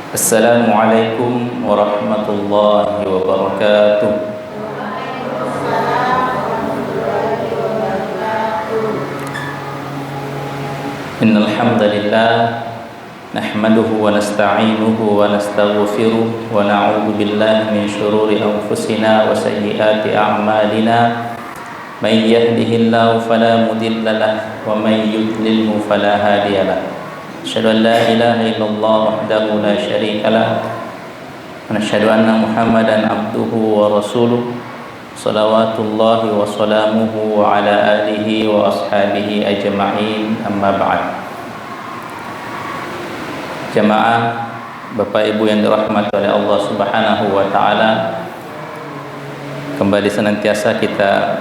Assalamualaikum warahmatullahi wabarakatuh. Innal hamdalillah nahmaduhu wa nasta'inuhu wa nastaghfiruh wa na'udzu billahi min shururi anfusina wa sayyiati a'malina. May yahdihillahu fala mudilla lahu wa may yudlilhu fala hadiya lahu. Asyhadu an la ilaha illallah wahdahu la syarika lah wa asyhadu anna Muhammadan abduhu wa rasuluh salawatullahi wa salamuhu wa ala alihi wa ashabihi ajma'in, amma ba'd. Jamaah Bapak Ibu yang dirahmati oleh Allah Subhanahu wa taala, kembali senantiasa kita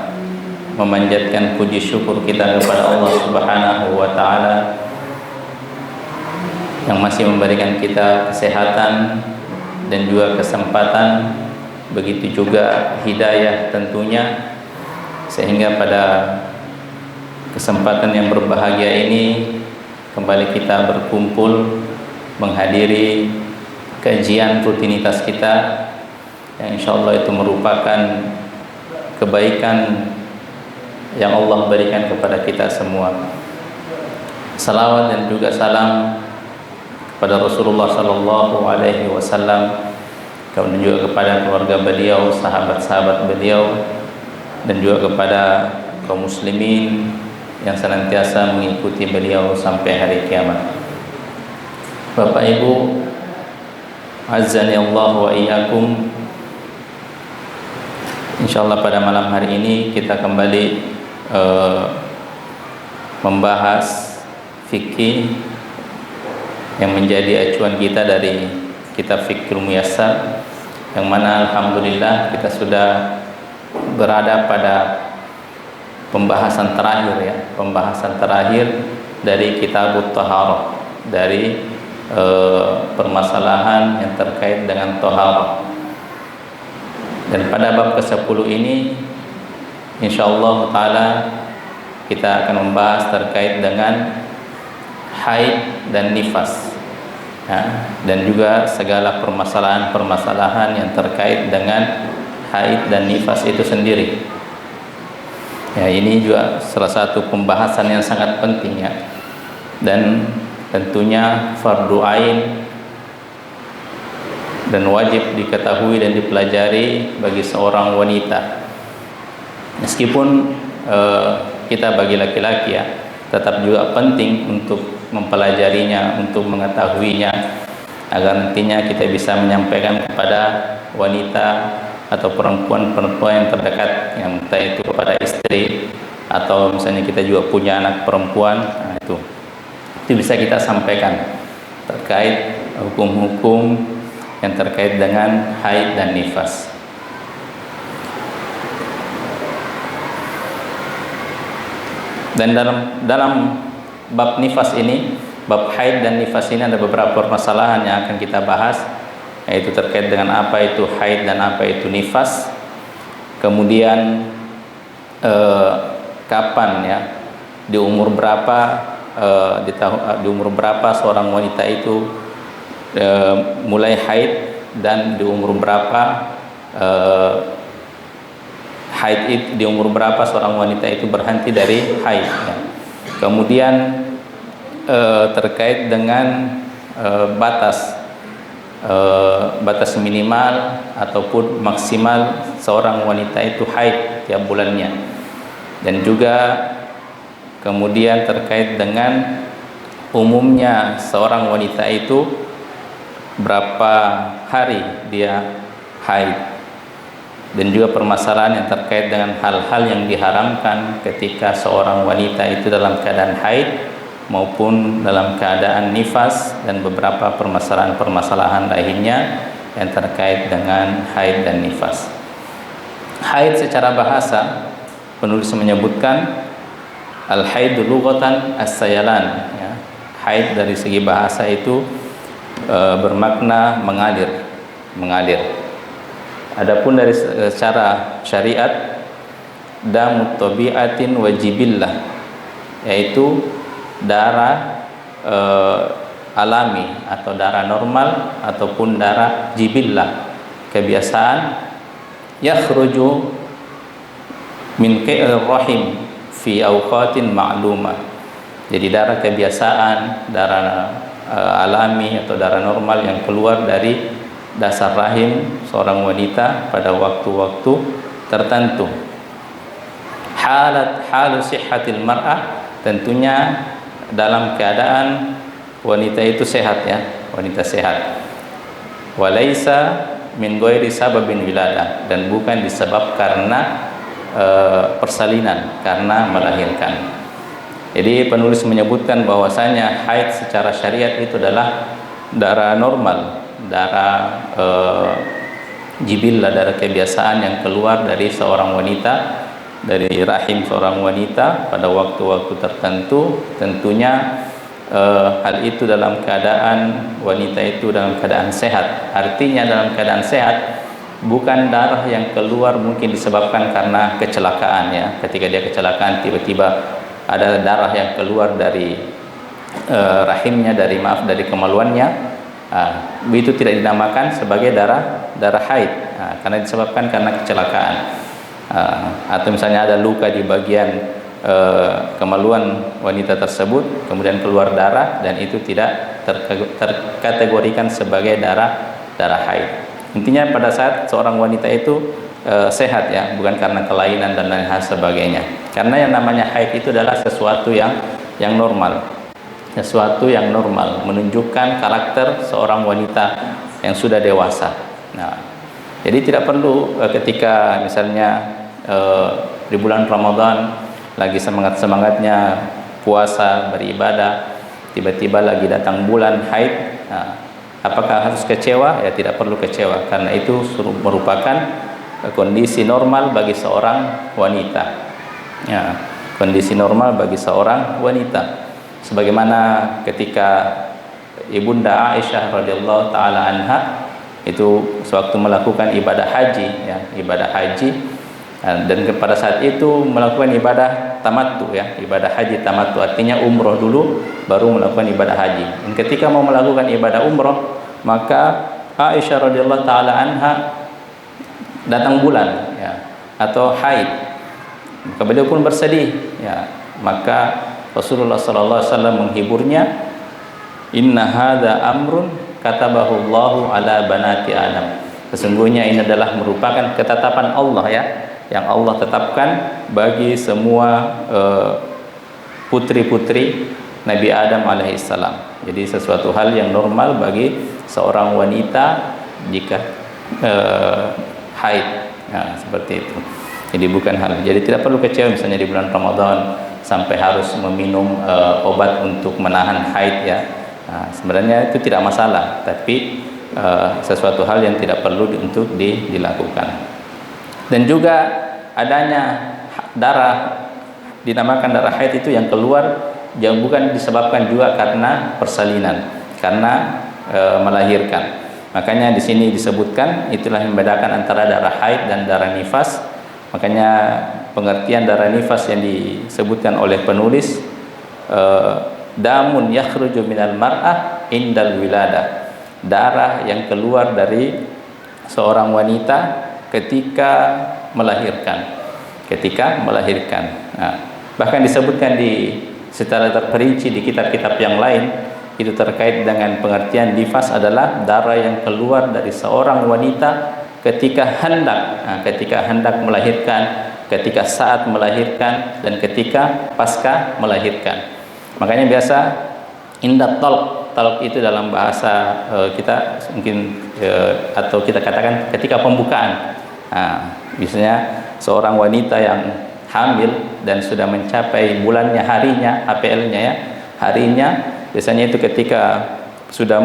memanjatkan puji syukur kita kepada Allah Subhanahu wa taala yang masih memberikan kita kesehatan dan juga kesempatan, begitu juga hidayah tentunya, sehingga pada kesempatan yang berbahagia ini kembali kita berkumpul menghadiri kajian rutinitas kita yang insyaallah itu merupakan kebaikan yang Allah berikan kepada kita semua. Salawat dan juga salam kepada Rasulullah sallallahu alaihi wasallam, kemudian juga kepada keluarga beliau, sahabat-sahabat beliau, dan juga kepada kaum muslimin yang senantiasa mengikuti beliau sampai hari kiamat. Bapak Ibu, azzani Allah wa iyyakum. Insyaallah pada malam hari ini kita kembali membahas fikih yang menjadi acuan kita dari kitab Fiqhul Muyassar, yang mana alhamdulillah kita sudah berada pada pembahasan terakhir dari Kitabut Thaharah, dari permasalahan yang terkait dengan thaharah. Dan pada bab ke-10 ini insyaallah taala kita akan membahas terkait dengan haid dan nifas, ya, dan juga segala permasalahan yang terkait dengan haid dan nifas itu sendiri. Ya, ini juga salah satu pembahasan yang sangat penting, ya, dan tentunya fardu ain dan wajib diketahui dan dipelajari bagi seorang wanita. Meskipun kita bagi laki-laki, ya, tetap juga penting untuk mempelajarinya, untuk mengetahuinya, agar nantinya kita bisa menyampaikan kepada wanita atau perempuan-perempuan yang terdekat, yang entah itu kepada istri atau misalnya kita juga punya anak perempuan. Nah, itu bisa kita sampaikan terkait hukum-hukum yang terkait dengan haid dan nifas. Dan dalam bab nifas ini, bab haid dan nifas ini ada beberapa permasalahan yang akan kita bahas, yaitu terkait dengan apa itu haid dan apa itu nifas. Kemudian kapan, ya, di umur berapa di umur berapa seorang wanita itu mulai haid, dan di umur berapa di umur berapa seorang wanita itu berhenti dari haid, ya. Kemudian terkait dengan batas minimal ataupun maksimal seorang wanita itu haid tiap bulannya, dan juga kemudian terkait dengan umumnya seorang wanita itu berapa hari dia haid, dan juga permasalahan yang terkait dengan hal-hal yang diharamkan ketika seorang wanita itu dalam keadaan haid maupun dalam keadaan nifas, dan beberapa permasalahan-permasalahan lainnya yang terkait dengan haid dan nifas. Haid secara bahasa, penulis menyebutkan al-haidu lughatan as-sayalan, ya. Haid dari segi bahasa itu bermakna mengalir. Adapun dari secara syariat, damut tabi'atin wajibillah, yaitu darah alami atau darah normal ataupun darah jibillah, kebiasaan, yakhruju min qa'ir rahim fi awqatin ma'lumah. Jadi darah kebiasaan, darah alami atau darah normal yang keluar dari dasar rahim seorang wanita pada waktu-waktu tertentu. Halu sihhatil mar'ah, tentunya dalam keadaan wanita itu sehat ya, wanita sehat. Walaisa min ghairi sababin wiladah, dan bukan disebab karena persalinan, karena melahirkan. Jadi penulis menyebutkan bahwasanya haid secara syariat itu adalah darah normal, darah jibillah, darah kebiasaan yang keluar dari seorang wanita, dari rahim seorang wanita pada waktu-waktu tertentu. Tentunya hal itu dalam keadaan wanita itu dalam keadaan sehat. Artinya dalam keadaan sehat, bukan darah yang keluar mungkin disebabkan karena kecelakaan ya. Ketika dia kecelakaan tiba-tiba ada darah yang keluar dari rahimnya, dari kemaluannya, itu tidak dinamakan sebagai darah haid, karena disebabkan karena kecelakaan. Atau misalnya ada luka di bagian kemaluan wanita tersebut, kemudian keluar darah, dan itu tidak terkategorikan sebagai darah haid. Intinya pada saat seorang wanita itu sehat ya, bukan karena kelainan dan lain hal sebagainya. Karena yang namanya haid itu adalah sesuatu yang normal, sesuatu yang normal, menunjukkan karakter seorang wanita yang sudah dewasa. Nah, jadi tidak perlu ketika misalnya di bulan Ramadan lagi semangat-semangatnya puasa beribadah, tiba-tiba lagi datang bulan haid, apakah harus kecewa? Ya tidak perlu kecewa, karena itu merupakan kondisi normal bagi seorang wanita. Ya, kondisi normal bagi seorang wanita. Sebagaimana ketika Ibunda Aisyah radhiyallahu taala anha itu sewaktu melakukan ibadah haji ya, ibadah haji, dan pada saat itu melakukan ibadah tamattu ya, ibadah haji tamattu artinya umroh dulu baru melakukan ibadah haji. Dan ketika mau melakukan ibadah umroh, maka Aisyah radhiyallahu taala anha datang bulan ya, atau haid, maka beliau pun bersedih ya. Maka Rasulullah sallallahu alaihi wasallam menghiburnya, inna hadza amrun katabahu Allahu ala banati Adam. Sesungguhnya ini adalah merupakan ketetapan Allah ya, yang Allah tetapkan bagi semua putri-putri Nabi Adam alaihissalam. Jadi sesuatu hal yang normal bagi seorang wanita jika haid. Nah, seperti itu. Jadi bukan hal. Jadi tidak perlu kecewa misalnya di bulan Ramadan sampai harus meminum obat untuk menahan haid ya. Nah, sebenarnya itu tidak masalah, tapi sesuatu hal yang tidak perlu untuk dilakukan. Dan juga adanya darah, dinamakan darah haid itu yang keluar yang bukan disebabkan juga karena persalinan, karena melahirkan. Makanya di sini disebutkan itulah yang membedakan antara darah haid dan darah nifas. Makanya pengertian darah nifas yang disebutkan oleh penulis, damun yakhruju minal mar'ah indal wiladah, darah yang keluar dari seorang wanita ketika melahirkan, Nah, bahkan disebutkan secara terperinci di kitab-kitab yang lain itu terkait dengan pengertian nifas adalah darah yang keluar dari seorang wanita ketika hendak melahirkan, ketika saat melahirkan, dan ketika pasca melahirkan. Makanya biasa indat talq itu dalam bahasa kita mungkin atau kita katakan ketika pembukaan. Nah, biasanya seorang wanita yang hamil dan sudah mencapai bulannya, harinya, HPL-nya ya, harinya, biasanya itu ketika sudah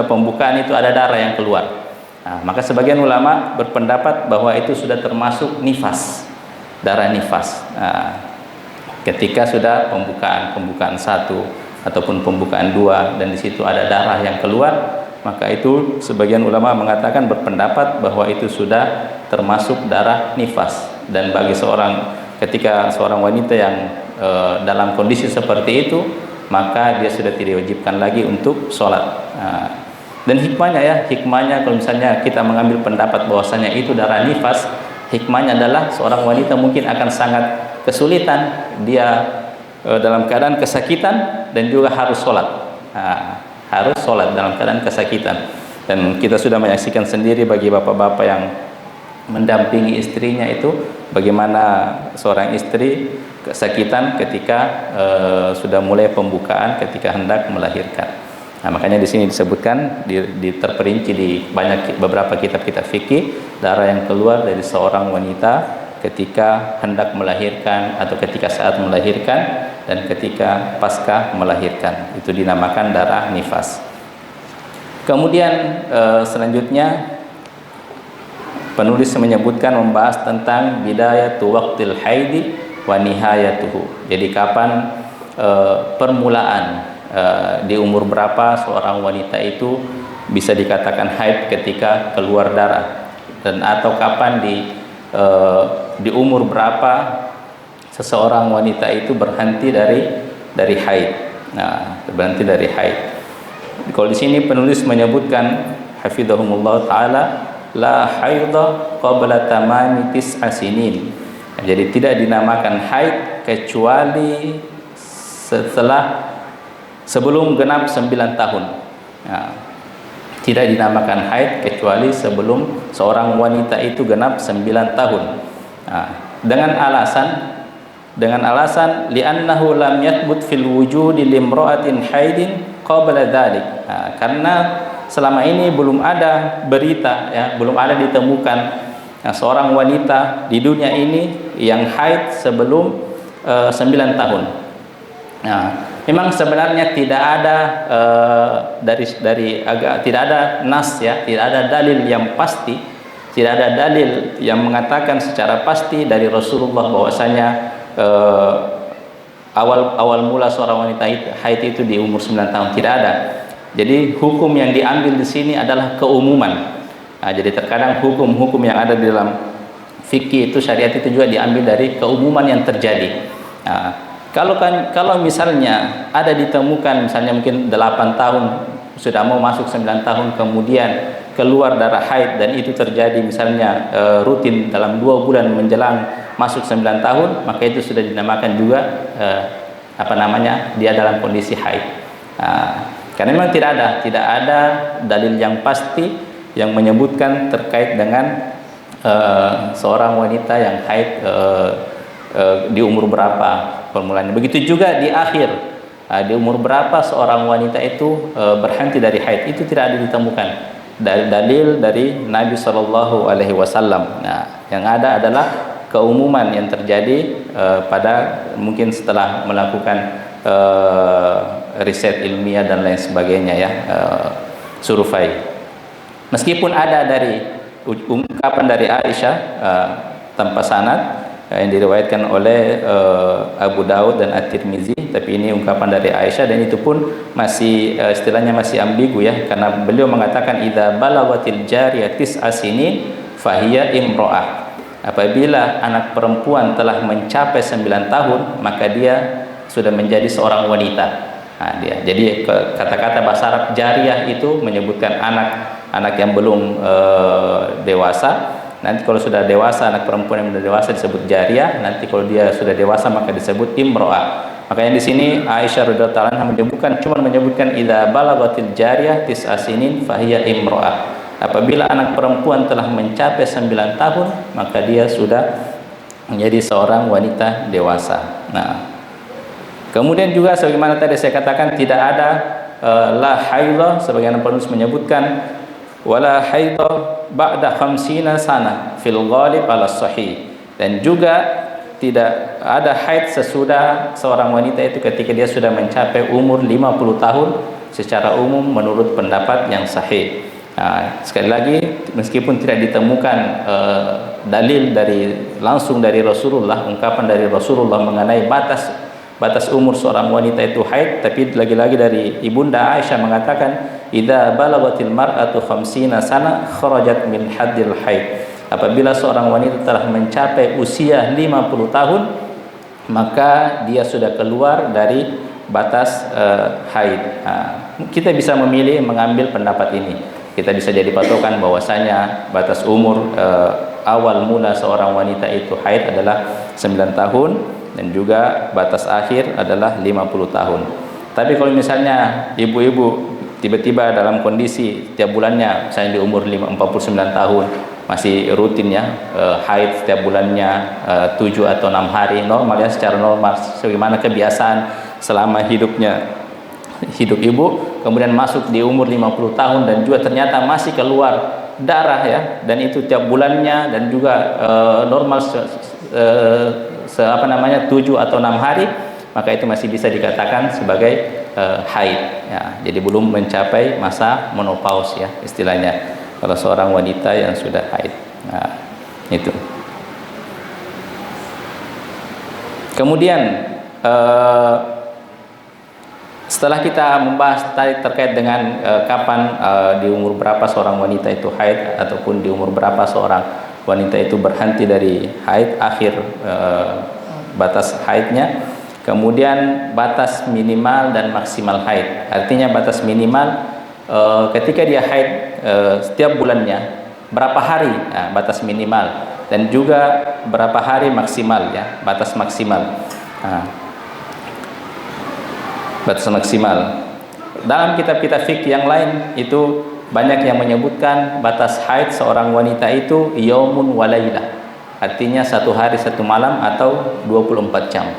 pembukaan itu ada darah yang keluar. Nah, maka sebagian ulama berpendapat bahwa itu sudah termasuk nifas, darah nifas. Nah, ketika sudah pembukaan 1 ataupun pembukaan 2 dan di situ ada darah yang keluar, maka itu sebagian ulama mengatakan berpendapat bahwa itu sudah termasuk darah nifas. Dan bagi ketika seorang wanita yang dalam kondisi seperti itu, maka dia sudah tidak diwajibkan lagi untuk sholat. Dan hikmahnya kalau misalnya kita mengambil pendapat bahwasanya itu darah nifas, hikmahnya adalah seorang wanita mungkin akan sangat kesulitan, dia dalam keadaan kesakitan dan juga harus sholat. Harus sholat dalam keadaan kesakitan. Dan kita sudah menyaksikan sendiri bagi bapak-bapak yang mendampingi istrinya itu, bagaimana seorang istri kesakitan ketika sudah mulai pembukaan, ketika hendak melahirkan. Makanya di sini disebutkan, terperinci di beberapa kitab-kitab fikih, darah yang keluar dari seorang wanita ketika hendak melahirkan atau ketika saat melahirkan dan ketika pasca melahirkan, itu dinamakan darah nifas. Kemudian selanjutnya penulis menyebutkan, membahas tentang bidayatu waqtil haidi wa nihayatuhu. Jadi kapan permulaan, di umur berapa seorang wanita itu bisa dikatakan haid ketika keluar darah, dan atau kapan di umur berapa seseorang wanita itu berhenti dari haid. Berhenti dari haid. Kalau di sini penulis menyebutkan hafizahumullah taala, la haidha qabla tamami tis'a sinin. Jadi tidak dinamakan haid kecuali sebelum genap 9 tahun. Tidak dinamakan haid kecuali sebelum seorang wanita itu genap 9 tahun. Dengan alasan li'annahu lam yathbut fil wujudi limra'atin haidin qabla dzalik. Karena selama ini belum ada berita, belum ada ditemukan seorang wanita di dunia ini yang haid sebelum 9 tahun. Memang sebenarnya tidak ada tidak ada nas, tidak ada dalil yang pasti, tidak ada dalil yang mengatakan secara pasti dari Rasulullah bahwasanya awal mula seorang wanita haid itu di umur 9 tahun, tidak ada. Jadi hukum yang diambil di sini adalah keumuman. Jadi terkadang hukum-hukum yang ada di dalam fikih itu, syariat itu juga diambil dari keumuman yang terjadi. Kalau misalnya ada ditemukan misalnya mungkin 8 tahun sudah mau masuk 9 tahun kemudian keluar darah haid, dan itu terjadi misalnya rutin dalam 2 bulan menjelang masuk 9 tahun, maka itu sudah dinamakan juga dia dalam kondisi haid. Karena memang tidak ada dalil yang pasti yang menyebutkan terkait dengan seorang wanita yang haid di umur berapa permulaannya. Begitu juga di akhir, di umur berapa seorang wanita itu berhenti dari haid, itu tidak ada ditemukan dalil dari Nabi Shallallahu Alaihi Wasallam. Yang ada adalah keumuman yang terjadi pada mungkin setelah melakukan riset ilmiah dan lain sebagainya, survei. Meskipun ada dari ungkapan dari Aisyah tanpa sanad yang diriwayatkan oleh Abu Daud dan At-Tirmizi, tapi ini ungkapan dari Aisyah, dan itu pun masih istilahnya masih ambigu, karena beliau mengatakan idza balaghatil jariyah tis'a sinin fahiya imra'ah. Apabila anak perempuan telah mencapai 9 tahun, maka dia sudah menjadi seorang wanita. Jadi kata-kata bahasa Arab jariyah itu menyebutkan anak yang belum dewasa. Nanti kalau sudah dewasa, anak perempuan yang sudah dewasa disebut jariyah. Nanti kalau dia sudah dewasa maka disebut imro'ah. Makanya di sini Aisyah radhiyallahu anha menyebutkan idza balaghatil jariyah tis'a sinin fahiya imro'ah. Apabila anak perempuan telah mencapai 9 tahun, maka dia sudah menjadi seorang wanita dewasa. Kemudian juga sebagaimana tadi saya katakan, tidak ada la haidha, sebagaimana penulis menyebutkan wala haidha ba'da 50 sana fil ghalib ala sahih, dan juga tidak ada haid sesudah seorang wanita itu ketika dia sudah mencapai umur 50 tahun secara umum menurut pendapat yang sahih. Sekali lagi, meskipun tidak ditemukan dalil langsung dari Rasulullah, ungkapan dari Rasulullah mengenai batas umur seorang wanita itu haid, tapi lagi-lagi dari Ibunda Aisyah mengatakan idza balaghatil mar'atu 50 sana kharajat min haddil haid. Apabila seorang wanita telah mencapai usia 50 tahun, maka dia sudah keluar dari batas haid. Kita bisa memilih mengambil pendapat ini. Kita bisa jadi patokan bahwasanya batas umur awal mula seorang wanita itu haid adalah 9 tahun dan juga batas akhir adalah 50 tahun. Tapi kalau misalnya ibu-ibu tiba-tiba dalam kondisi tiap bulannya, misalnya di umur 49 tahun masih rutin ya haid setiap bulannya 7 atau 6 hari, normal ya, secara normal sebagaimana kebiasaan selama hidup ibu, kemudian masuk di umur 50 tahun dan juga ternyata masih keluar darah ya, dan itu tiap bulannya dan juga normal 7 atau 6 hari, maka itu masih bisa dikatakan sebagai haid ya. Jadi belum mencapai masa menopause ya istilahnya kalau seorang wanita yang sudah haid. Nah, itu. Kemudian setelah kita membahas terkait dengan kapan di umur berapa seorang wanita itu haid ataupun di umur berapa seorang wanita itu berhenti dari haid, akhir batas haidnya, kemudian batas minimal dan maksimal haid. Artinya batas minimal ketika dia haid setiap bulannya berapa hari, batas minimal, dan juga berapa hari maksimal ya, batas maksimal. Batas maksimal. Dalam kitab-kitab fikih yang lain itu banyak yang menyebutkan batas haid seorang wanita itu yaumun walailah. Artinya 1 hari 1 malam atau 24 jam.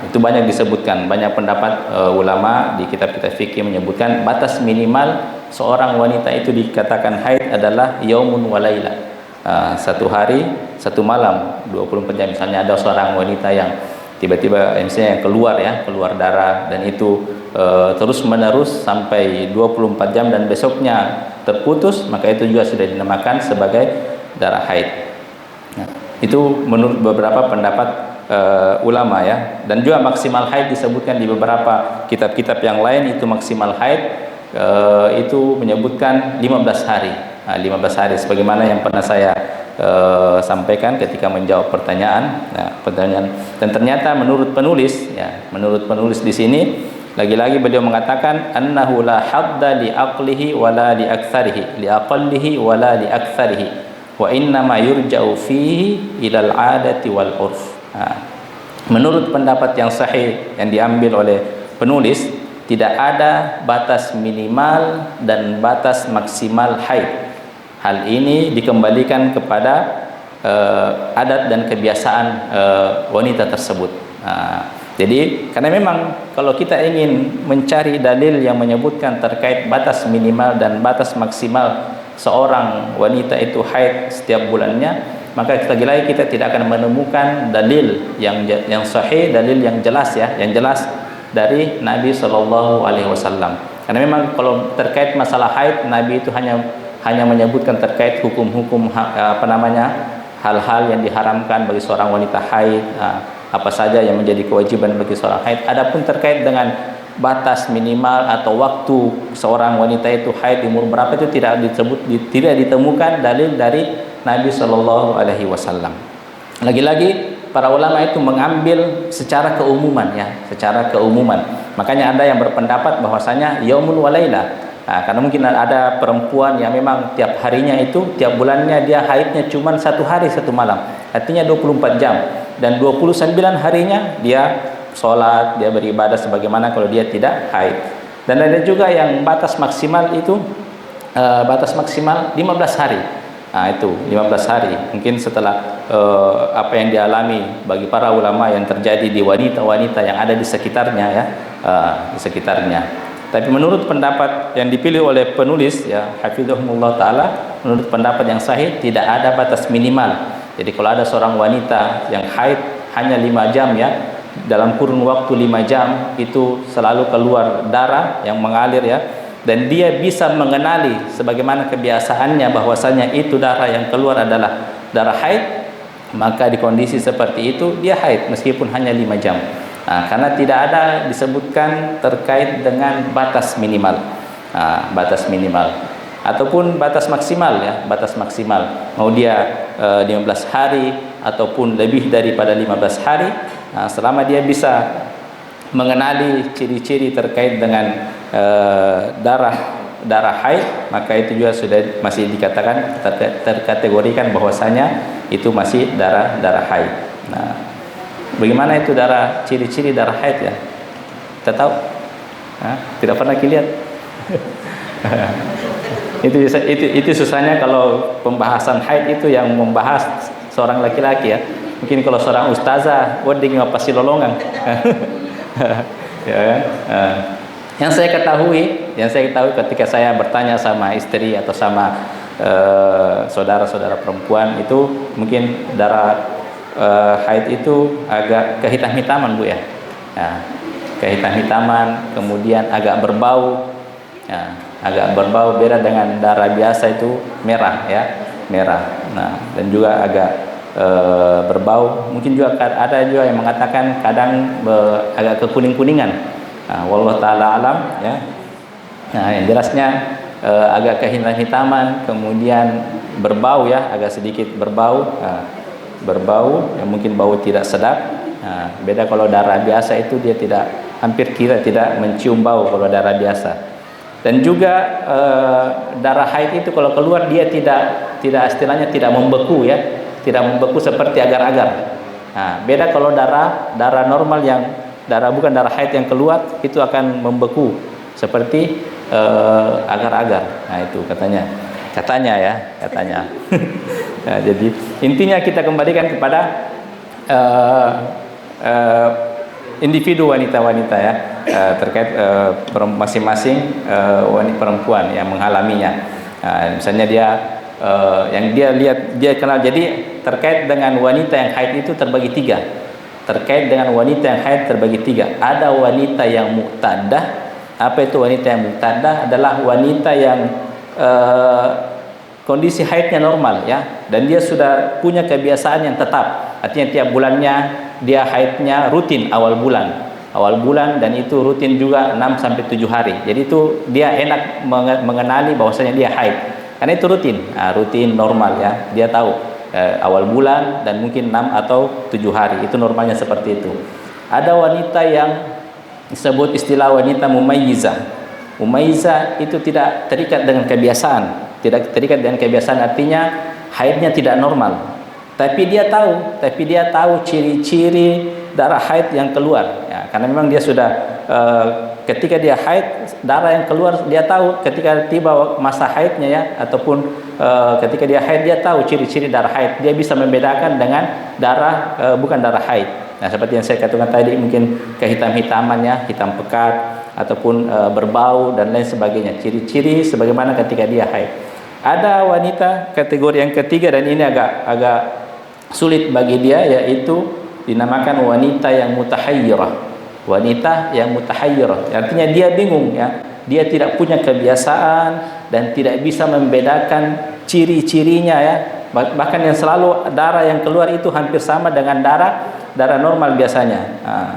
Itu banyak disebutkan, banyak pendapat ulama di kitab-kitab fikih menyebutkan batas minimal seorang wanita itu dikatakan haid adalah yaumun walailah. 1 hari 1 malam 24 jam. Misalnya ada seorang wanita yang tiba-tiba misalnya keluar darah dan itu terus menerus sampai 24 jam dan besoknya terputus, maka itu juga sudah dinamakan sebagai darah haid. Nah, itu menurut beberapa pendapat ulama ya. Dan juga maksimal haid disebutkan di beberapa kitab-kitab yang lain, itu maksimal haid itu menyebutkan 15 hari. 15 hari sebagaimana yang pernah saya sampaikan ketika menjawab pertanyaan. Dan ternyata menurut penulis di sini lagi-lagi beliau mengatakan annahu la hadda li aqlihi wala li aktsarihi, li aqallihi wala li aktsarihi, wa inna ma yurja'u fihi ila al-'adati wal 'urf. Menurut pendapat yang sahih yang diambil oleh penulis, tidak ada batas minimal dan batas maksimal haid. Hal ini dikembalikan kepada adat dan kebiasaan wanita tersebut. Jadi karena memang kalau kita ingin mencari dalil yang menyebutkan terkait batas minimal dan batas maksimal seorang wanita itu haid setiap bulannya, maka lagi-lagi kita tidak akan menemukan dalil yang sahih, dalil yang jelas ya, yang jelas dari Nabi Shallallahu Alaihi Wasallam. Karena memang kalau terkait masalah haid, Nabi itu hanya menyebutkan terkait hukum-hukum hal-hal yang diharamkan bagi seorang wanita haid, apa saja yang menjadi kewajiban bagi seorang haid. Adapun terkait dengan batas minimal atau waktu seorang wanita itu haid di umur berapa, itu tidak ditemukan dalil dari Nabi Shallallahu Alaihi Wasallam. Lagi-lagi para ulama itu mengambil secara keumuman ya, secara keumuman. Makanya ada yang berpendapat bahwasanya yaumun walailah. Karena mungkin ada perempuan yang memang tiap harinya itu, tiap bulannya dia haidnya cuma 1 hari 1 malam, artinya 24 jam, dan 29 harinya dia sholat, dia beribadah sebagaimana kalau dia tidak haid. Dan ada juga yang batas maksimal itu batas maksimal 15 hari. Itu 15 hari. Mungkin setelah apa yang dialami bagi para ulama yang terjadi di wanita-wanita yang ada di sekitarnya ya, di sekitarnya. Tapi menurut pendapat yang dipilih oleh penulis ya, hafizahumullah taala, menurut pendapat yang sahih tidak ada batas minimal. Jadi kalau ada seorang wanita yang haid hanya 5 jam ya, dalam kurun waktu 5 jam itu selalu keluar darah yang mengalir ya, dan dia bisa mengenali sebagaimana kebiasaannya bahwasanya itu darah yang keluar adalah darah haid, maka di kondisi seperti itu dia haid meskipun hanya 5 jam. Karena tidak ada disebutkan terkait dengan batas minimal, batas minimal ataupun batas maksimal ya, batas maksimal. Mau dia 15 hari ataupun lebih daripada 15 hari, selama dia bisa mengenali ciri-ciri terkait dengan darah haid, maka itu juga sudah masih dikatakan terkategorikan bahwasanya itu masih darah haid. Nah, bagaimana itu ciri-ciri darah haid ya? Kita tahu? Hah? Tidak pernah lihat. itu susahnya kalau pembahasan haid itu yang membahas seorang laki-laki ya. Mungkin kalau seorang ustazah, wedding apa sih lolongan. Ya kan? Yang saya ketahui ketika saya bertanya sama istri atau sama saudara-saudara perempuan itu, mungkin darah haid itu agak kehitam-hitaman Bu ya. Nah, kehitam-hitaman, kemudian agak berbau. Nah, agak berbau, beda dengan darah biasa itu merah ya, merah. Nah, dan juga agak berbau. Mungkin juga ada juga yang mengatakan kadang agak kekuning-kuningan. Nah, wallahu taala alam ya. Nah, yang jelasnya agak kehitam-hitaman, kemudian berbau ya, agak sedikit berbau. Nah, berbau yang mungkin bau tidak sedap. Nah, beda kalau darah biasa itu dia hampir tidak mencium bau kalau darah biasa. Dan juga darah haid itu kalau keluar dia tidak istilahnya tidak membeku ya, tidak membeku seperti agar-agar. Nah, beda kalau darah normal yang bukan darah haid yang keluar itu akan membeku seperti agar-agar. Nah, itu katanya ya. Nah, jadi intinya kita kembalikan kepada individu wanita-wanita ya, terkait masing-masing wanita perempuan yang mengalaminya. Misalnya dia yang dia lihat, dia kenal. Jadi terkait dengan wanita yang haid itu terbagi tiga. Terkait dengan wanita yang haid terbagi tiga. Ada wanita yang muqtadah. Apa itu wanita yang muqtadah? Adalah wanita yang kondisi haidnya normal ya, dan dia sudah punya kebiasaan yang tetap. Artinya tiap bulannya dia haidnya rutin awal bulan, dan itu rutin juga 6 sampai 7 hari. Jadi itu dia enak mengenali bahwasanya dia haid. Karena itu rutin normal ya. Dia tahu awal bulan dan mungkin 6 atau 7 hari. Itu normalnya seperti itu. Ada wanita yang disebut istilah wanita mumayyizah. Mumayyizah itu tidak terikat dengan kebiasaan. Tidak terikat dengan kebiasaan artinya haidnya tidak normal. Tapi dia tahu ciri-ciri darah haid yang keluar ya, karena memang dia sudah ketika dia haid, darah yang keluar dia tahu ketika tiba masa haidnya ya, ataupun ketika dia haid dia tahu ciri-ciri darah haid. Dia bisa membedakan dengan darah bukan darah haid. Nah, seperti yang saya katakan tadi, mungkin kehitam-hitaman ya, hitam pekat ataupun berbau dan lain sebagainya. Ciri-ciri sebagaimana ketika dia haid. Ada wanita kategori yang ketiga, dan ini agak sulit bagi dia, yaitu dinamakan wanita yang mutahayyirah. Wanita yang mutahayyirah artinya dia bingung ya, dia tidak punya kebiasaan dan tidak bisa membedakan ciri-cirinya ya. Bahkan yang selalu darah yang keluar itu hampir sama dengan darah normal biasanya. Nah,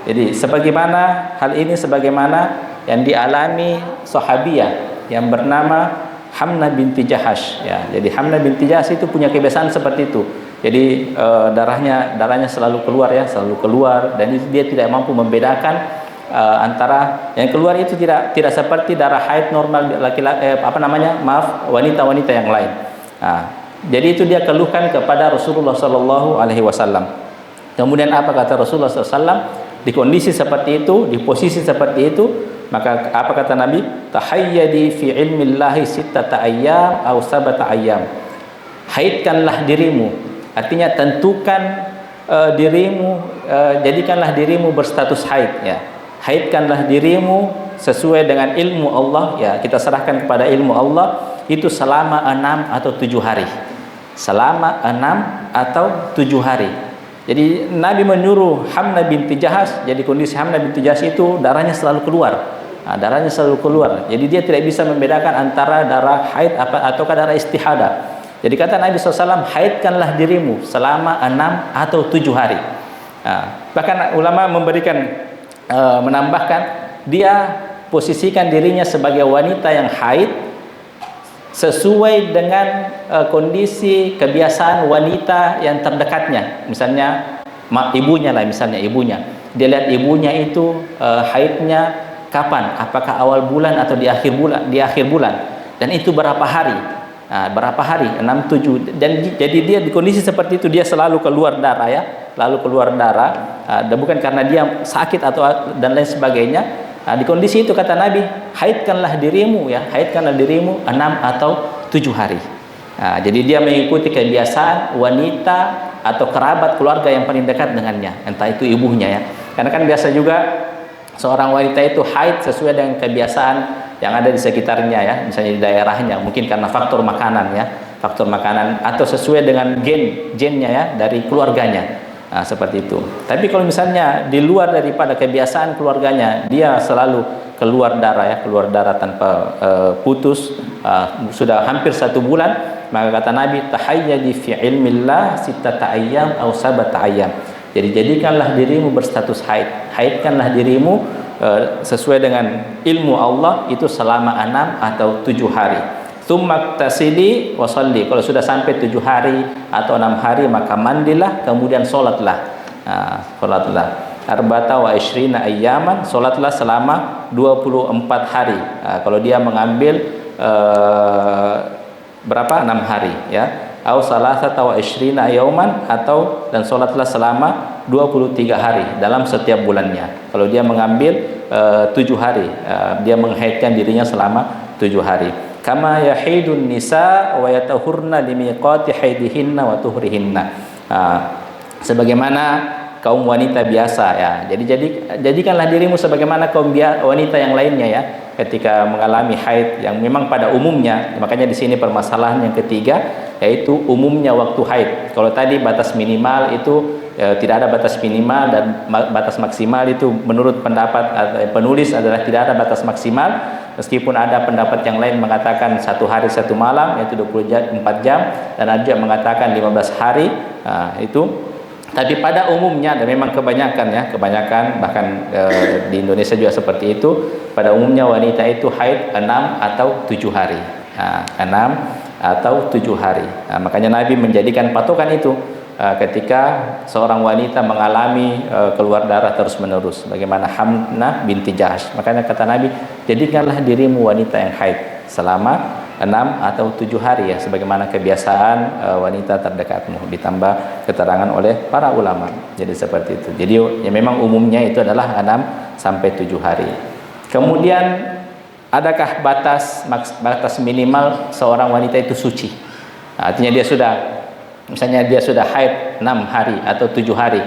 jadi hal ini sebagaimana yang dialami sahabiyah yang bernama Hamnah binti Jahash ya. Jadi Hamnah binti Jahash itu punya kebiasaan seperti itu. Jadi darahnya selalu keluar ya, dan itu dia tidak mampu membedakan antara yang keluar itu tidak seperti darah haid normal laki-laki wanita-wanita yang lain. Nah, jadi itu dia keluhkan kepada Rasulullah sallallahu alaihi wasallam. Kemudian apa kata Rasulullah sallallahu alaihi wasallam? Di kondisi seperti itu, di posisi seperti itu, maka apa kata Nabi? Tahayyadi fi ilmillahi sittata ayyam aw sabata ayyam. Haidkanlah dirimu. Artinya tentukan dirimu, jadikanlah dirimu berstatus haid ya. Haidkanlah dirimu sesuai dengan ilmu Allah ya. Kita serahkan kepada ilmu Allah itu selama 6 atau 7 hari. Selama 6 atau 7 hari. Jadi Nabi menyuruh Hamnah binti Jahash, jadi kondisi Hamnah binti Jahash itu darahnya selalu keluar. Nah, darahnya selalu keluar. Jadi dia tidak bisa membedakan antara darah haid ataukah darah istihadah. Jadi kata Nabi SAW, haidkanlah dirimu selama 6 atau 7 hari. Nah, bahkan ulama menambahkan, dia posisikan dirinya sebagai wanita yang haid sesuai dengan kondisi kebiasaan wanita yang terdekatnya. Misalnya ibunya. Dia lihat ibunya itu haidnya kapan? Apakah awal bulan atau di akhir bulan? Di akhir bulan. Dan itu berapa hari? Berapa hari? 6, 7. Dan jadi dia di kondisi seperti itu dia selalu keluar darah ya, lalu keluar darah. Dan bukan karena dia sakit atau dan lain sebagainya. Di kondisi itu kata Nabi, haidkanlah dirimu ya, haidkanlah dirimu 6 atau 7 hari. Jadi dia mengikuti kebiasaan wanita atau kerabat keluarga yang paling dekat dengannya, entah itu ibunya ya. Karena kan biasa juga seorang wanita itu haid sesuai dengan kebiasaan yang ada di sekitarnya ya, misalnya di daerahnya, mungkin karena faktor makanan ya, faktor makanan atau sesuai dengan gennya ya dari keluarganya. Seperti itu. Tapi kalau misalnya di luar daripada kebiasaan keluarganya, dia selalu keluar darah ya, keluar darah tanpa putus, sudah hampir 1 bulan, maka kata Nabi, tahayyadi fi ilmillah sittata ayyam aw sabata ayyam. Jadi jadikanlah dirimu berstatus haid, haidkanlah dirimu sesuai dengan ilmu Allah itu selama 6 atau 7 hari. Tsumma tasili wa shalli. Kalau sudah sampai 7 hari atau 6 hari maka mandilah, kemudian salatlah. Salatlah arba'ata wa ishrina ayyaman, salatlah selama 24 hari. Kalau dia mengambil berapa? 6 hari ya. Au salasata wa ishrina yauman, atau dan salatlah selama 23 hari dalam setiap bulannya. Kalau dia mengambil 7 hari, dia menghaidkan dirinya selama 7 hari. Kama yahidun nisa wa yatahurna limiqati haidihinna wa tuhrihinna. Sebagaimana kaum wanita biasa ya. Jadikanlah dirimu sebagaimana kaum wanita yang lainnya ya, ketika mengalami haid yang memang pada umumnya. Makanya di sini permasalahan yang ketiga, yaitu umumnya waktu haid. Kalau tadi batas minimal itu tidak ada batas minimal, dan batas maksimal itu menurut pendapat penulis adalah tidak ada batas maksimal, meskipun ada pendapat yang lain mengatakan 1 hari 1 malam yaitu 24 jam, dan ada yang mengatakan 15 hari itu. Tapi pada umumnya, dan memang kebanyakan bahkan di Indonesia juga seperti itu, pada umumnya wanita itu haid 6 atau 7 hari. 6 atau 7 hari. Makanya Nabi menjadikan patokan itu ketika seorang wanita mengalami keluar darah terus menerus, bagaimana Hamnah binti Jahsh. Makanya kata Nabi, jadikanlah dirimu wanita yang haid selama 6 atau 7 hari ya, sebagaimana kebiasaan wanita terdekatmu, ditambah keterangan oleh para ulama. Jadi seperti itu. Jadi ya memang umumnya itu adalah 6 sampai 7 hari. Kemudian adakah batas minimal seorang wanita itu suci? Artinya dia sudah, misalnya dia sudah haid 6 hari atau 7 hari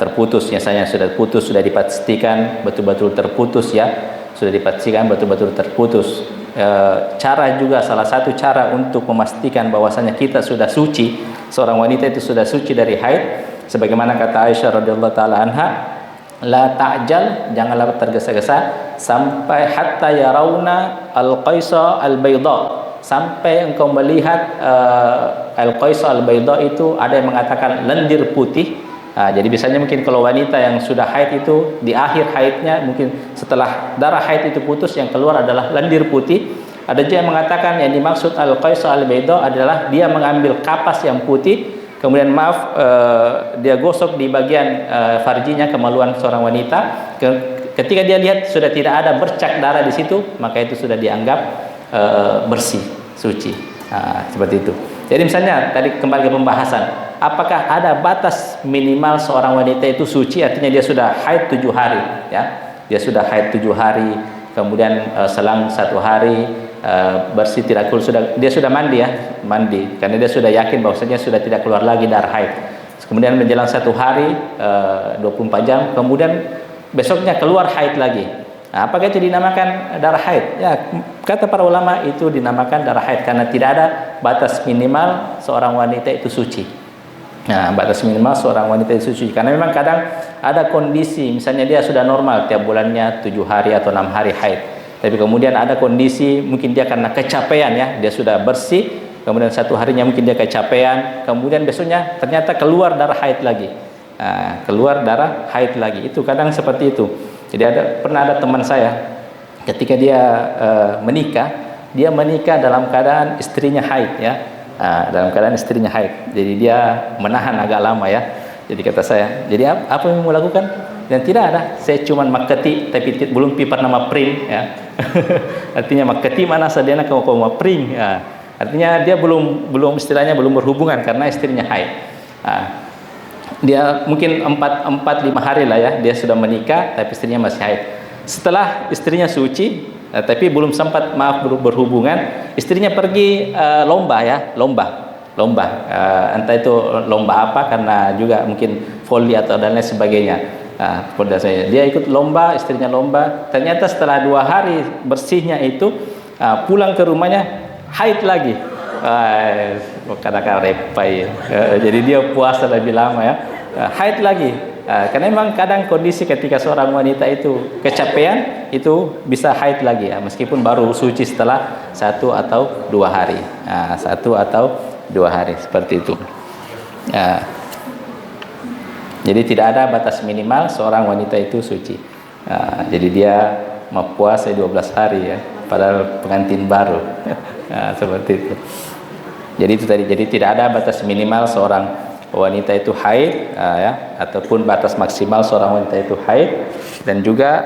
terputus, misalnya sudah putus, sudah dipastikan betul-betul terputus ya, sudah dipastikan betul-betul terputus. Salah satu cara untuk memastikan bahwasanya kita sudah suci, seorang wanita itu sudah suci dari haid, sebagaimana kata Aisyah radhiyallahu taala anha, la ta'jal, janganlah tergesa-gesa sampai hatta yarawna al-qaisa al-bayda, sampai engkau melihat al-qaisa al-bayda itu ada yang mengatakan lendir putih. Jadi biasanya mungkin kalau wanita yang sudah haid itu di akhir haidnya, mungkin setelah darah haid itu putus, yang keluar adalah lendir putih. Ada juga yang mengatakan yang dimaksud al-qaisa al-bayda adalah dia mengambil kapas yang putih, kemudian dia gosok di bagian farjinya, kemaluan seorang wanita. Ketika dia lihat sudah tidak ada bercak darah di situ, maka itu sudah dianggap bersih, suci. Seperti itu. Jadi misalnya tadi kembali ke pembahasan, apakah ada batas minimal seorang wanita itu suci? Artinya dia sudah haid 7 hari ya. Dia sudah haid 7 hari, kemudian selang 1 hari bersih, tidak keluar, dia sudah mandi ya, mandi karena dia sudah yakin bahwasanya sudah tidak keluar lagi darah haid. Kemudian menjelang 1 hari 24 jam, kemudian besoknya keluar haid lagi. Apakah itu dinamakan darah haid? Ya, kata para ulama itu dinamakan darah haid karena tidak ada batas minimal seorang wanita itu suci. Batas minimal seorang wanita itu suci karena memang kadang ada kondisi, misalnya dia sudah normal tiap bulannya 7 hari atau 6 hari haid. Tapi kemudian ada kondisi mungkin dia karena kecapean ya, dia sudah bersih, kemudian 1 harinya mungkin dia kecapean, kemudian besoknya ternyata keluar darah haid lagi. Keluar darah haid lagi. Itu kadang seperti itu. Jadi pernah ada teman saya, ketika dia menikah, dia menikah dalam keadaan istrinya haid ya, dalam keadaan istrinya haid. Jadi dia menahan agak lama ya. Jadi kata saya, jadi apa yang mau lakukan? Dan tidak ada, saya cuma maketi tapi belum pernah print ya. Artinya maketi mana sadena kau print ya. Artinya dia belum istilahnya belum berhubungan karena istrinya haid. Dia mungkin 4-5 hari lah ya, dia sudah menikah tapi istrinya masih haid. Setelah istrinya suci tapi belum sempat berhubungan, istrinya pergi lomba ya, lomba. Entah itu lomba apa, karena juga mungkin voli atau dan lain sebagainya. Dia ikut lomba, istrinya lomba. Ternyata setelah 2 hari bersihnya itu, pulang ke rumahnya haid lagi. Kadang-kadang repai. Jadi dia puasa lebih lama ya, haid lagi. Karena memang kadang kondisi ketika seorang wanita itu kecapean itu bisa haid lagi ya, meskipun baru suci setelah 1 atau 2 hari. 1 atau 2 hari seperti itu. Jadi tidak ada batas minimal seorang wanita itu suci. Jadi dia mau puasa 12 hari ya, padahal pengantin baru. Seperti itu. Jadi itu tadi. Jadi tidak ada batas minimal seorang wanita itu haid ya, ataupun batas maksimal seorang wanita itu haid, dan juga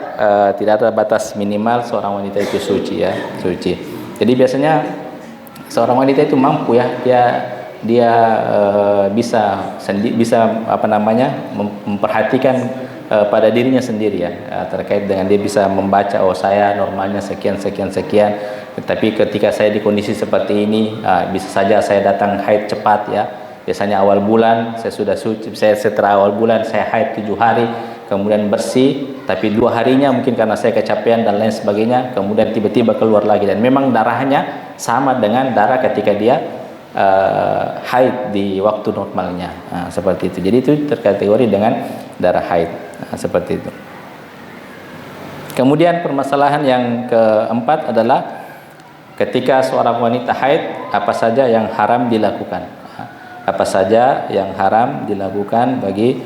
tidak ada batas minimal seorang wanita itu suci ya, suci. Jadi biasanya seorang wanita itu mampu ya, dia bisa memperhatikan pada dirinya sendiri ya, terkait dengan dia bisa membaca, oh saya normalnya sekian, tapi ketika saya di kondisi seperti ini bisa saja saya datang haid cepat ya. Biasanya awal bulan saya sudah suci, setelah awal bulan saya haid 7 hari, kemudian bersih, tapi 2 harinya mungkin karena saya kecapean dan lain sebagainya, kemudian tiba-tiba keluar lagi, dan memang darahnya sama dengan darah ketika dia haid di waktu normalnya. Seperti itu. Jadi itu terkategori dengan darah haid. Seperti itu. Kemudian permasalahan yang keempat adalah ketika seorang wanita haid, apa saja yang haram dilakukan? Apa saja yang haram dilakukan bagi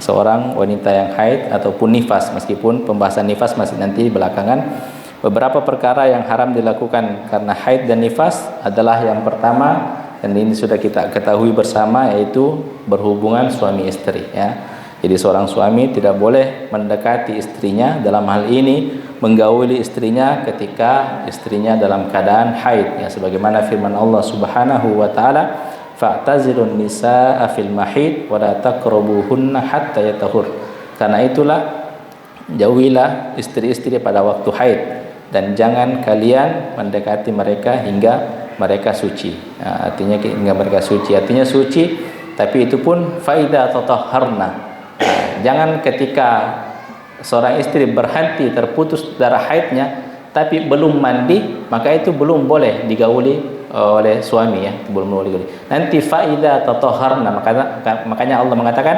seorang wanita yang haid ataupun nifas, meskipun pembahasan nifas masih nanti belakangan. Beberapa perkara yang haram dilakukan karena haid dan nifas adalah yang pertama, dan ini sudah kita ketahui bersama, yaitu berhubungan suami istri ya. Jadi seorang suami tidak boleh mendekati istrinya, dalam hal ini menggauli istrinya ketika istrinya dalam keadaan haid ya, sebagaimana firman Allah Subhanahu wa taala, fa'tazilun nisaa fil mahid wa la taqrabuhunna hatta yatahur. Karena itulah jauhilah istri-istri pada waktu haid, dan jangan kalian mendekati mereka hingga mereka suci. Artinya hingga mereka suci, artinya suci, tapi itu pun faida tatahharna. Jangan ketika seorang istri berhenti, terputus darah haidnya tapi belum mandi, maka itu belum boleh digauli oleh suami ya, belum boleh digauli. Nanti faida tatahharna, makanya Allah mengatakan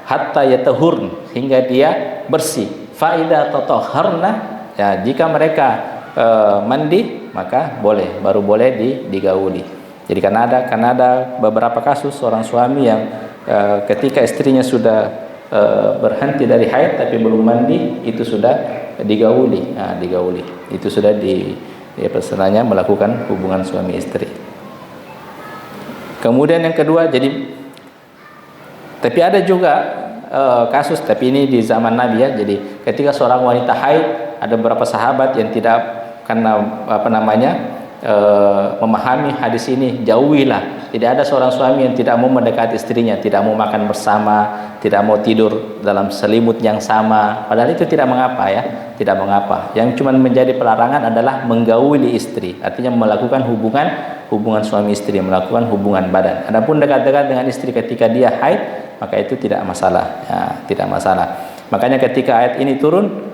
hatta yatahurn, hingga dia bersih. Faida tatahharna ya, jika mereka mandi maka boleh, baru boleh digauli. Jadi karena ada beberapa kasus seorang suami yang ketika istrinya sudah berhenti dari haid tapi belum mandi, itu sudah digauli. Digauli itu sudah pesanannya melakukan hubungan suami istri. Kemudian yang kedua, jadi tapi ada juga kasus, tapi ini di zaman Nabi ya. Jadi ketika seorang wanita haid, ada beberapa sahabat yang tidak, karena memahami hadis ini, jauhilah. Tidak ada seorang suami yang tidak mau mendekati istrinya, tidak mau makan bersama, tidak mau tidur dalam selimut yang sama. Padahal itu tidak mengapa ya, tidak mengapa. Yang cuma menjadi pelarangan adalah menggauli istri, artinya melakukan hubungan suami istri, melakukan hubungan badan. Adapun dekat-dekat dengan istri ketika dia haid, maka itu tidak masalah ya, tidak masalah. Makanya ketika ayat ini turun,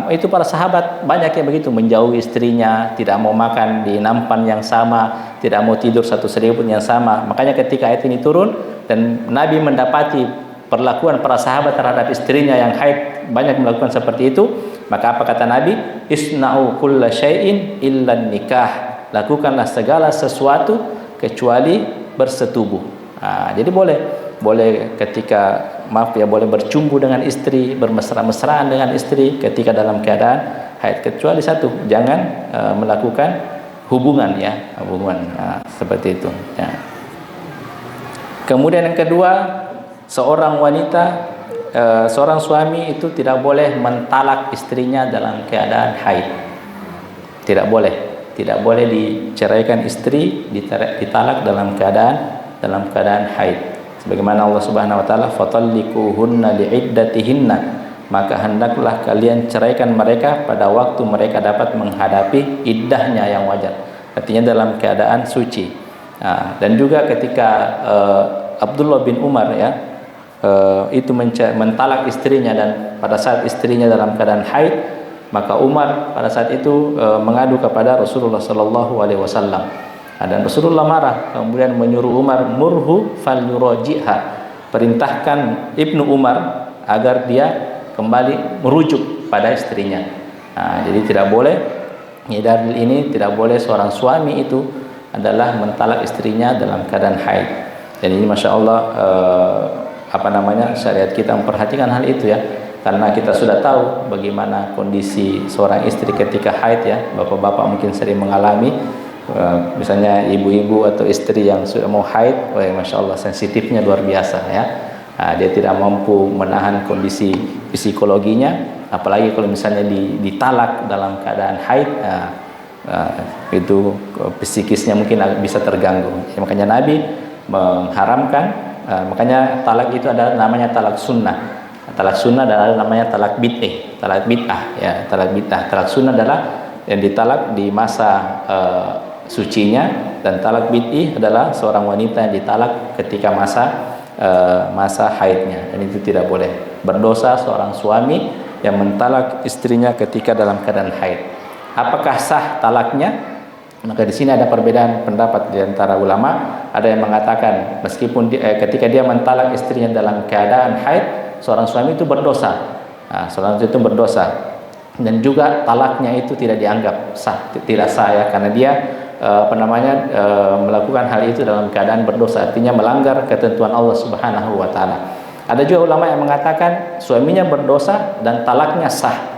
itu para sahabat banyak yang begitu, menjauhi istrinya, tidak mau makan di nampan yang sama, tidak mau tidur satu selimut yang sama. Makanya ketika ayat ini turun dan Nabi mendapati perlakuan para sahabat terhadap istrinya yang haid banyak melakukan seperti itu, maka apa kata Nabi? Isna'u kulla syai'in illa nikah. Lakukanlah segala sesuatu kecuali bersetubuh. Jadi boleh ketika boleh bercumbu dengan istri, bermesra-mesraan dengan istri ketika dalam keadaan haid, kecuali satu, jangan melakukan hubungan ya, hubungan seperti itu ya. Kemudian yang kedua, seorang wanita, seorang suami itu tidak boleh mentalak istrinya dalam keadaan haid. Tidak boleh diceraikan istri, ditalak dalam keadaan haid. Sebagaimana Allah Subhanahu wa taala, "Fatallikuhunna li'iddatihinna", maka hendaklah kalian ceraikan mereka pada waktu mereka dapat menghadapi iddahnya yang wajar. Artinya dalam keadaan suci. Dan juga ketika Abdullah bin Umar itu mentalak istrinya, dan pada saat istrinya dalam keadaan haid, maka Umar pada saat itu mengadu kepada Rasulullah sallallahu alaihi wasallam. Dan Rasulullah marah, kemudian menyuruh Umar, "Murhu falyuraji'ha", perintahkan Ibnu Umar agar dia kembali merujuk pada istrinya. Jadi tidak boleh, dari ini tidak boleh seorang suami itu adalah mentalak istrinya dalam keadaan haid. Dan ini masya Allah syariat kita memperhatikan hal itu ya, karena kita sudah tahu bagaimana kondisi seorang istri ketika haid ya. Bapak-bapak mungkin sering mengalami, misalnya ibu-ibu atau istri yang sudah mau haid, masya Allah sensitifnya luar biasa ya. Dia tidak mampu menahan kondisi psikologinya, apalagi kalau misalnya ditalak dalam keadaan haid, itu psikisnya mungkin bisa terganggu. Makanya Nabi mengharamkan, makanya talak itu ada namanya talak sunnah. Talak sunnah adalah namanya talak bid'ah, talak sunnah adalah yang ditalak di masa sucinya, dan talak bid'ah adalah seorang wanita yang ditalak ketika masa haidnya, dan itu tidak boleh. Berdosa seorang suami yang mentalak istrinya ketika dalam keadaan haid. Apakah sah talaknya? Maka di sini ada perbedaan pendapat di antara ulama. Ada yang mengatakan meskipun ketika dia mentalak istrinya dalam keadaan haid, seorang suami itu berdosa. Seorang itu berdosa, dan juga talaknya itu tidak dianggap sah, tidak sah ya, karena dia melakukan hal itu dalam keadaan berdosa, artinya melanggar ketentuan Allah Subhanahu wa taala. Ada juga ulama yang mengatakan suaminya berdosa dan talaknya sah.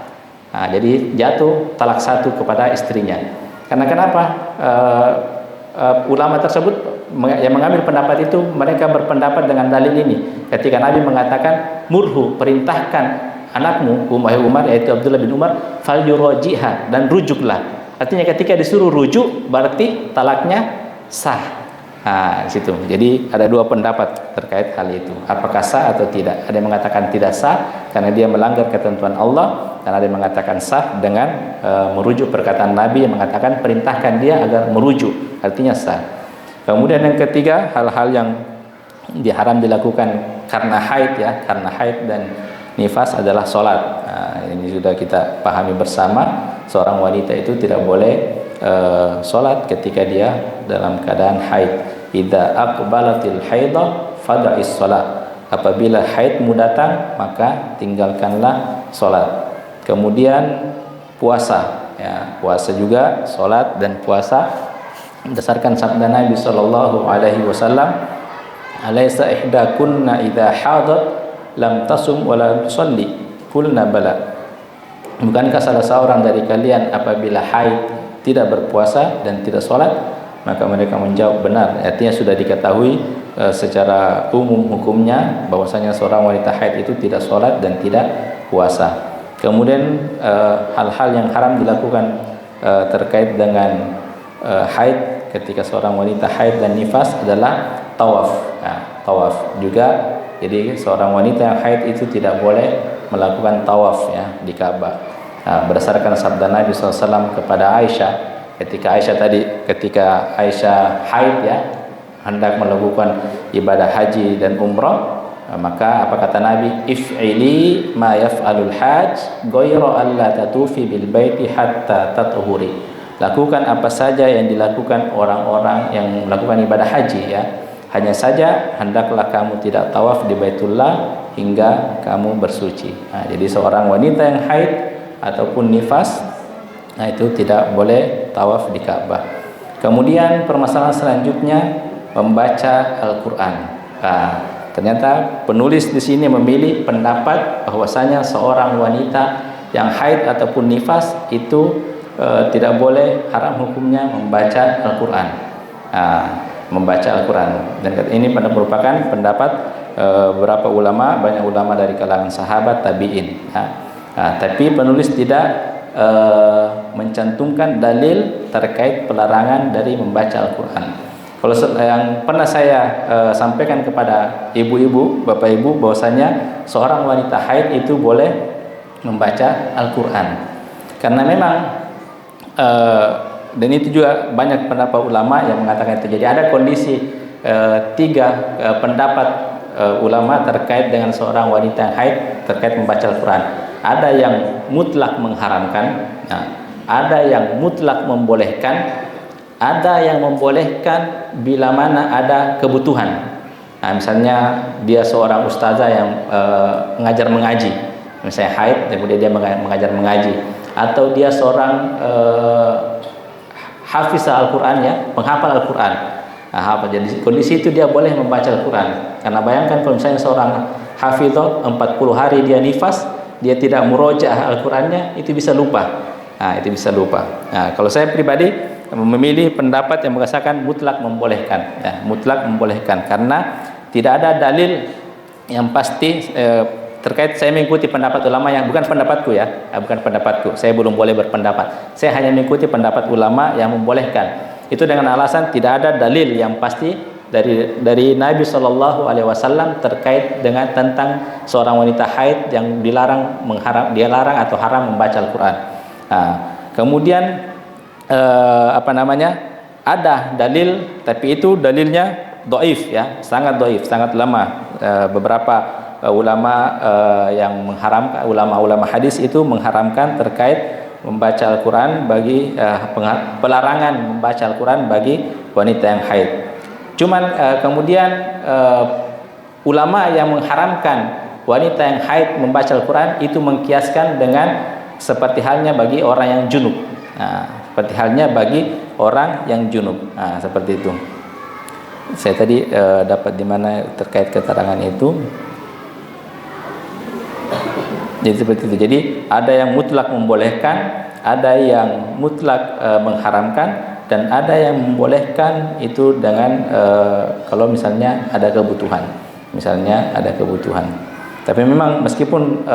Jadi jatuh talak satu kepada istrinya. Karena kenapa? Ulama tersebut yang mengambil pendapat itu, mereka berpendapat dengan dalil ini. Ketika Nabi mengatakan, "Murhu", perintahkan anakmu Umar, yaitu Abdullah bin Umar, "Falyurajiha", dan rujuklah. Artinya ketika disuruh rujuk berarti talaknya sah. Di situ. Jadi ada dua pendapat terkait hal itu. Apakah sah atau tidak? Ada yang mengatakan tidak sah karena dia melanggar ketentuan Allah, dan ada yang mengatakan sah dengan merujuk perkataan Nabi yang mengatakan perintahkan dia agar merujuk, artinya sah. Kemudian yang ketiga, hal-hal yang diharam dilakukan karena haid ya, karena haid dan nifas adalah sholat. Ini sudah kita pahami bersama, seorang wanita itu tidak boleh sholat ketika dia dalam keadaan haid. Idza aqbalatil haidah fada'is sholat. Apabila haidmu datang, maka tinggalkanlah sholat. Kemudian puasa ya, puasa juga, sholat dan puasa berdasarkan sabda Nabi sallallahu alaihi wasallam, "Alaysa ihdakunna idza hadat lam tasum wa la tusalli?" Qulna bala. Bukankah salah seorang dari kalian apabila haid tidak berpuasa dan tidak sholat? Maka mereka menjawab benar. Artinya sudah diketahui secara umum hukumnya bahwasanya seorang wanita haid itu tidak sholat dan tidak puasa. Kemudian hal-hal yang haram dilakukan terkait dengan haid, ketika seorang wanita haid dan nifas adalah tawaf. Tawaf juga. Jadi seorang wanita yang haid itu tidak boleh melakukan tawaf ya di Ka'bah. Berdasarkan sabda Nabi SAW kepada Aisyah, ketika Aisyah haid ya, hendak melakukan ibadah haji dan umrah, maka apa kata Nabi? "If'ili ma yaf'alul hajj ghayra alla tatufi bil baiti hatta tathuri." Lakukan apa saja yang dilakukan orang-orang yang melakukan ibadah haji ya. Hanya saja hendaklah kamu tidak tawaf di Baitullah hingga kamu bersuci. Jadi seorang wanita yang haid ataupun nifas, itu tidak boleh tawaf di Ka'bah. Kemudian permasalahan selanjutnya membaca Al-Quran. Ternyata penulis di sini memilih pendapat bahwasanya seorang wanita yang haid ataupun nifas itu tidak boleh, haram hukumnya membaca Al-Quran. Membaca Al-Quran, dan ini merupakan pendapat beberapa ulama, banyak ulama dari kalangan sahabat, tabi'in. Tapi penulis tidak mencantumkan dalil terkait pelarangan dari membaca Al-Quran. Kalau yang pernah saya sampaikan kepada ibu-ibu, bapak ibu, bahwasanya seorang wanita haid itu boleh membaca Al-Quran, karena memang dan itu juga banyak pendapat ulama yang mengatakan itu. Jadi ada kondisi tiga pendapat ulama terkait dengan seorang wanita yang haid terkait membaca Al-Quran. Ada yang mutlak mengharamkan, ada yang mutlak membolehkan, ada yang membolehkan bila mana ada kebutuhan. Misalnya dia seorang ustazah yang mengajar mengaji, misalnya haid, kemudian dia mengajar mengaji, atau dia seorang hafiz Al-Quran, ya, penghafal Al-Quran. Jadi kondisi itu dia boleh membaca Al-Quran. Karena bayangkan kalau misalnya seorang hafidh 40 hari dia nifas, dia tidak murojaah Al-Qurannya, itu bisa lupa. Itu bisa lupa. Kalau saya pribadi memilih pendapat yang mengatakan mutlak membolehkan, mutlak membolehkan, karena tidak ada dalil yang pasti terkait. Saya mengikuti pendapat ulama yang bukan pendapatku, ya, bukan pendapatku. Saya belum boleh berpendapat. Saya hanya mengikuti pendapat ulama yang membolehkan. Itu dengan alasan tidak ada dalil yang pasti dari Nabi Shallallahu Alaihi Wasallam terkait dengan tentang seorang wanita haid yang dilarang atau haram membaca Al-Quran. Kemudian ada dalil, tapi itu dalilnya dhaif, ya, sangat dhaif, sangat lemah. Beberapa ulama yang mengharamkan, ulama-ulama hadis itu mengharamkan terkait membaca Al-Quran bagi pelarangan membaca Al-Quran bagi wanita yang haid. Cuman kemudian ulama yang mengharamkan wanita yang haid membaca Al-Quran itu mengkiaskan dengan seperti halnya bagi orang yang junub. Seperti halnya bagi orang yang junub. Seperti itu. Saya tadi dapat di mana terkait keterangan itu. Jadi seperti itu. Jadi ada yang mutlak membolehkan, ada yang mutlak mengharamkan, dan ada yang membolehkan itu dengan kalau misalnya ada kebutuhan. Misalnya ada kebutuhan. Tapi memang meskipun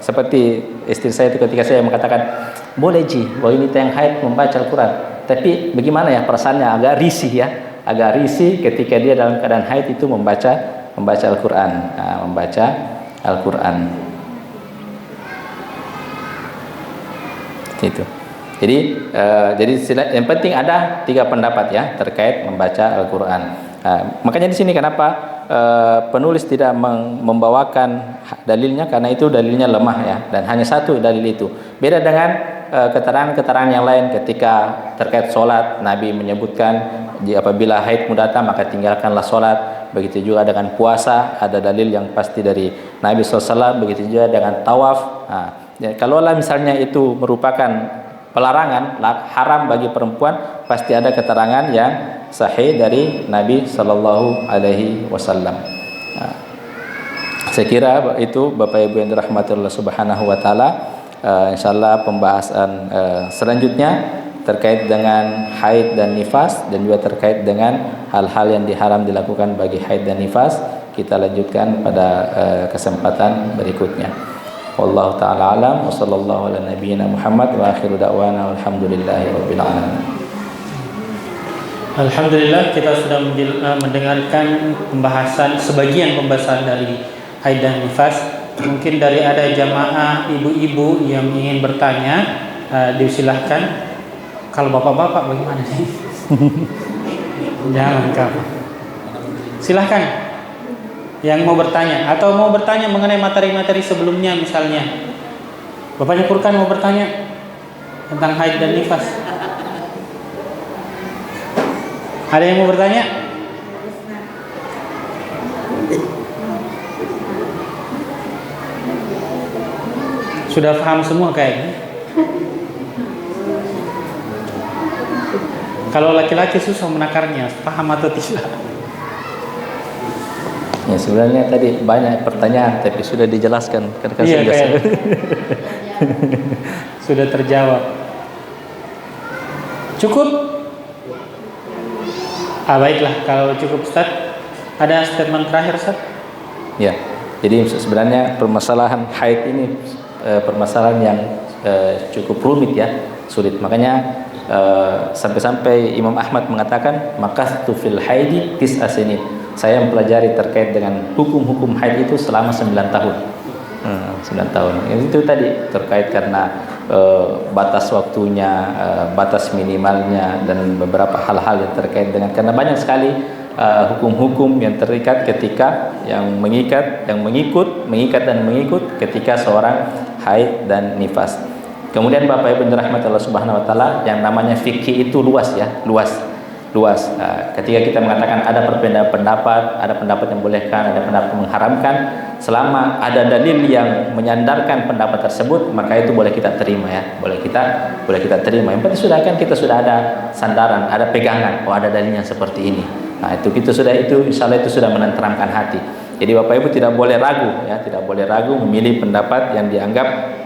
seperti istri saya itu ketika saya mengatakan boleh ji wanita yang haid membaca Al-Quran, tapi bagaimana ya perasaannya, agak risih, ya, agak risih ketika dia dalam keadaan haid itu membaca Al-Quran, membaca Al-Quran. Itu. Jadi yang penting ada tiga pendapat, ya, terkait membaca Al-Quran. Makanya di sini kenapa penulis tidak membawakan dalilnya, karena itu dalilnya lemah, ya, dan hanya satu dalil itu. Beda dengan keterangan-keterangan yang lain ketika terkait sholat. Nabi menyebutkan apabila haidmu datang maka tinggalkanlah sholat. Begitu juga dengan puasa, ada dalil yang pasti dari Nabi SAW. Begitu juga dengan tawaf. Kalaulah misalnya itu merupakan pelarangan, haram bagi perempuan, pasti ada keterangan yang sahih dari Nabi Sallallahu Alaihi Wasallam. Saya kira itu Bapak Ibu yang dirahmati Allah Subhanahu Wa Taala. Insyaallah pembahasan selanjutnya terkait dengan haid dan nifas, dan juga terkait dengan hal-hal yang diharam dilakukan bagi haid dan nifas, kita lanjutkan pada kesempatan berikutnya. Wallahu ta'ala alam wa sallallahu ala nabiyyina Muhammad wa akhiru da'wana walhamdulillahi rabbil alamin. Alhamdulillah, kita sudah mendengarkan sebagian pembahasan dari haid dan nifas. Mungkin dari ada jamaah ibu-ibu yang ingin bertanya, disilahkan. Kalau bapak-bapak bagaimana sih? Jangan kamu. Silahkan. Yang mau bertanya atau mau bertanya mengenai materi-materi sebelumnya, misalnya Bapaknya Furkan mau bertanya tentang haid dan nifas. Ada yang mau bertanya? Sudah paham semua kayaknya. Kalau laki-laki susah menakarnya, paham atau tidak? Ya, sebenarnya tadi banyak pertanyaan tapi sudah dijelaskan. Iya, sudah terjawab. Cukup? Baiklah, kalau cukup Ustaz. Ada statement terakhir Ustaz? Ya, jadi sebenarnya permasalahan haid ini permasalahan yang cukup rumit ya, sulit. Makanya sampai-sampai Imam Ahmad mengatakan makastu fil haidi tis'a sinin. Saya mempelajari terkait dengan hukum-hukum haid itu selama 9 tahun. 9 tahun. Itu tadi terkait karena batas waktunya, batas minimalnya, dan beberapa hal-hal yang terkait dengan, karena banyak sekali hukum-hukum yang terikat ketika yang mengikat dan mengikut ketika seorang haid dan nifas. Kemudian Bapak Ibu dirahmati Allah Subhanahu wa taala, yang namanya fikih itu luas ya, luas. Ketika kita mengatakan ada perbedaan pendapat, ada pendapat yang bolehkan, ada pendapat mengharamkan, selama ada dalil yang menyandarkan pendapat tersebut, maka itu boleh kita terima ya, boleh kita terima. Yang penting sudah kan kita sudah ada sandaran, ada pegangan, oh ada dalilnya seperti ini. Nah, itu insya Allah itu sudah menenteramkan hati. Jadi Bapak Ibu tidak boleh ragu ya, tidak boleh ragu memilih pendapat yang dianggap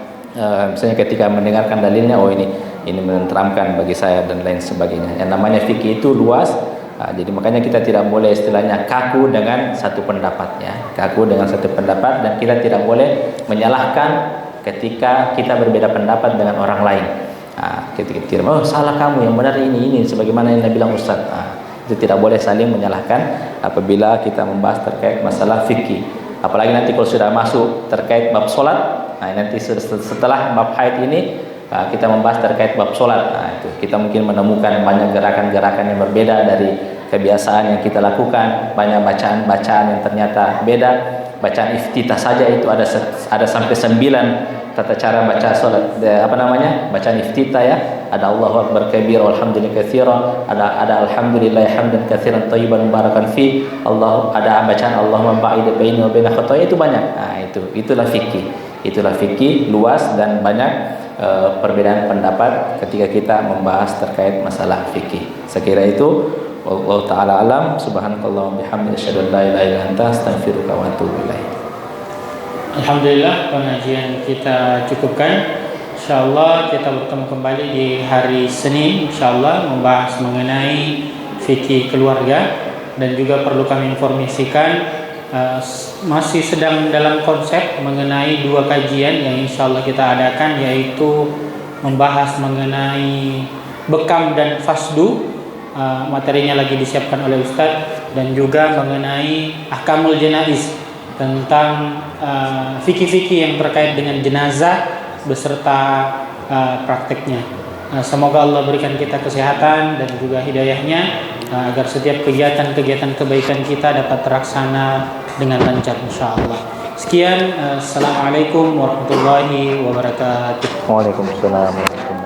misalnya ketika mendengarkan dalilnya, oh ini menenteramkan bagi saya dan lain sebagainya. Yang namanya fikih itu luas. Jadi makanya kita tidak boleh istilahnya kaku dengan satu pendapat ya, dan kita tidak boleh menyalahkan ketika kita berbeda pendapat dengan orang lain. Ketika oh salah kamu, yang benar ini sebagaimana yang bilang Ustaz. Itu tidak boleh saling menyalahkan apabila kita membahas terkait masalah fikih. Apalagi nanti kalau sudah masuk terkait bab solat, nanti setelah bab haid ini kita membahas terkait bab solat. Itu kita mungkin menemukan banyak gerakan-gerakan yang berbeda dari kebiasaan yang kita lakukan, banyak bacaan-bacaan yang ternyata beda. Bacaan iftitah saja itu ada sampai 9 tata cara baca solat, bacaan iftitah ya. Ada Allahu Akbar kabir walhamdulillah katsiran, ada alhamdulillah hamdan katsiran thayyiban mubarakan fi, ada bacaan Allahumma ba'id baini wa baina khataaya, itu banyak. Itulah fikih luas dan banyak perbedaan pendapat ketika kita membahas terkait masalah fikih. Sekira itu, wallahu taala alam. Subhanakallahumma bihamdika asyhadu an la ilaha illa anta astaghfiruka wa atubu ilaik. Alhamdulillah, pengajian kita cukupkan. Insyaallah kita bertemu kembali di hari Senin, insyaallah membahas mengenai fikih keluarga. Dan juga perlu kami informasikan, masih sedang dalam konsep mengenai 2 kajian yang insyaallah kita adakan, yaitu membahas mengenai bekam dan fasdu. Materinya lagi disiapkan oleh Ustadz, dan juga mengenai ahkamul janaiz, tentang fikih-fikih yang terkait dengan jenazah beserta prakteknya. Semoga Allah berikan kita kesehatan dan juga hidayahnya, agar setiap kegiatan-kegiatan kebaikan kita dapat terlaksana dengan lancar insyaallah. Sekian, assalamualaikum warahmatullahi wabarakatuh. Waalaikumsalam warahmatullahi wabarakatuh.